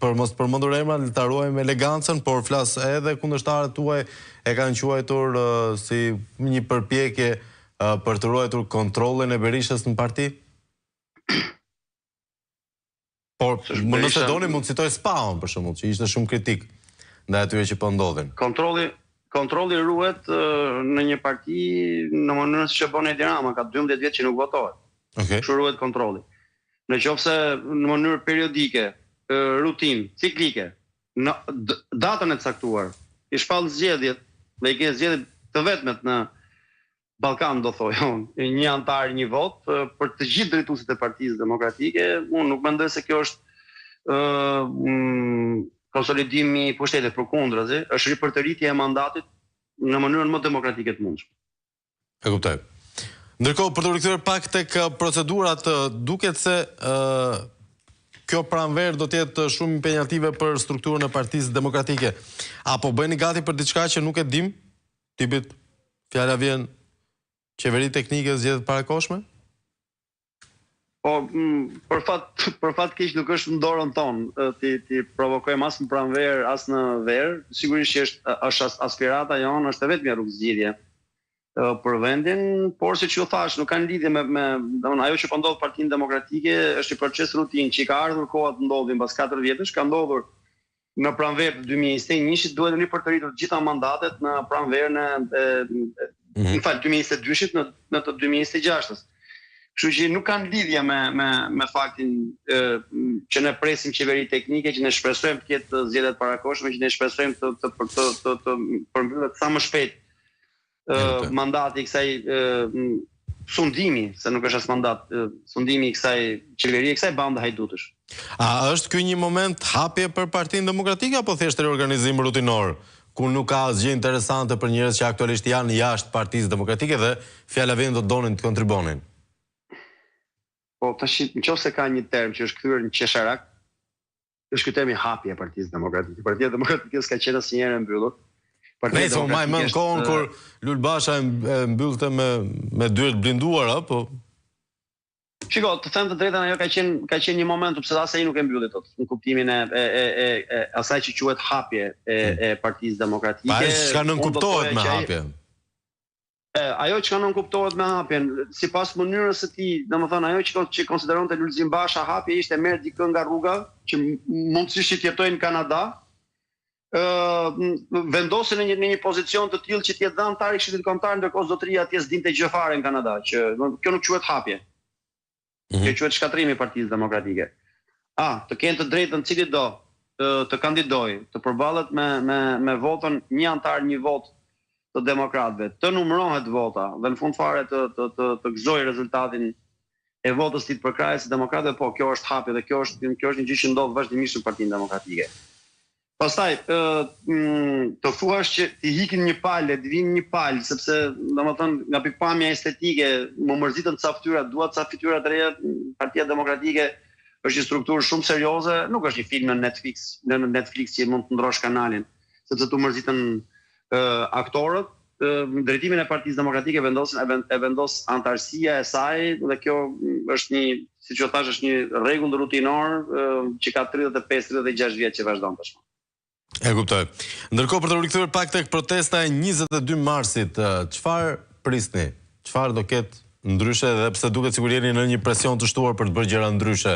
për mos përmendur emra, ta ruajmë elegancën, por flas edhe kundërshtarët tuaj e kanë quajtur si një përpjekje për të ruajtur kontrollin e Berishës në parti? Por nëse doni mund të citoj Spaun për shembull, që ishte shumë kritik ndaj atyre që po ndodhin. Kontrolli ruhet në një parti në mënyrën se bën Edi Rama, ka 12 vjet që nuk votohet. Kështu ruhet kontrolli. Nëse në mënyrë periodike, rutinë, ciklike, në datën e caktuar, i shpall zgjedhjet, dhe i ke zgjedhje të vetmet në Ballkan, do thojë unë, një antar, një vot, për të gjithë drejtuesit e Partisë Demokratike, unë nuk mendoj se kjo është konsolidimi i pushtetit, përkundrazi, është ripërtëritja e mandatit në mënyrën më demokratike të mundshme. E kuptoj. Ndërkohë, për të rikthyer pak tek procedurat, duket se kjo pranverë do të jetë shumë impenjative për strukturën e Partisë Demokratike. Apo bëheni gati për diçka që nuk e dim? Tipit fjala vjen qeveri teknike zgjedhjet parakoshme? Po, për fat keq nuk është në dorën tonë ti provokojmë as në pranverë as në verë. Sigurisht që është aspirata jonë, është vetëm rrugë zgjidhje për vendin, por siç ju thash, nuk kanë lidhje me ajo që po ndodh Partinë Demokratike, është një proces rutinë që ka ardhur koha të ndodhi mbas 4 vjetësh, ka ndodhur në pranverë të 2021-shit, duhet të ripërtëritur të gjitha mandatet në pranverën në 2022-shit në të 2026-s. Kështu që nuk kanë lidhje me faktin që ne presim qeveri teknike, që ne shpresojmë të ketë zgjedhjet parakoshme, që ne shpresojmë të përmbyllet sa më shpejt mandati i kësaj sundimi, se nuk është as mandat, sundimi i kësaj qeverie, kësaj bande hajdutësh. A është ky një moment hapje për Partinë Demokratike apo thjesht reorganizim rutinor, ku nuk ka asgjë interesante për njerëz që aktualisht janë jashtë Partisë Demokratike dhe fjala vjen do donin të kontribonin? Po tash nëse ka një term që është kthyer në qesharak, është ky termi hapje e Partisë Demokratike. Partia Demokratike s'ka qenë asnjëherë e mbyllur. Nëse më në kohën kur Lul Basha e mbyllte me dyert blinduara, po. Shiko, të them të drejtën, ajo ka qenë një moment pse as ai nuk e mbylli dot, në kuptimin e asaj që quhet hapje e Partisë Demokratike. Pa çka nën kuptohet me hapje? Ajo që nën kuptohet me hapjen, sipas mënyrës së tij, domethënë ajo që konsideronte Lulzim Basha hapje ishte merr dikë nga rruga që mundësisht jetojnë në Kanada, vendosen në një pozicion të tillë që të jetë dhe antar i Këshillit Kombëtar, ndërkohë zotëria atje s'dinte gjë fare në Kanada, që kjo nuk quhet hapje. Kjo quhet shkatrimi i Partisë Demokratike. Të kenë të drejtën cili do të kandidojë, të përballet me votën një antar, një vot të demokratëve, të numërohet vota dhe në fund fare të gëzojë rezultatin e votës të përkrahjes së demokratëve, po kjo është hapje dhe kjo është një gjë që ndodh vazhdimisht në Partinë Demokratike. Pastaj, të thuash që t'i hikin një palë, të vinë një palë, sepse, domethënë, nga pikpamja estetike, më mërzitën ca fytyra, dua ca fytyra të reja, Partia Demokratike është një strukturë shumë serioze, nuk është një film në Netflix që mund të ndrosh kanalin, sepse tu mërzitën aktorët, drejtimin e Partisë Demokratike vendos antarësia e saj, dhe kjo është një, siç u thash, është një rregull rutinor që ka 35-36 vjet që vazhdon tashmë. E kuptoj. Ndërkohë, për të rikthyer pak tek protesta e 22 marsit, çfarë prisni? Çfarë do ketë ndryshe dhe pse duket sikur jeni në një presion të shtuar për të bërë gjëra ndryshe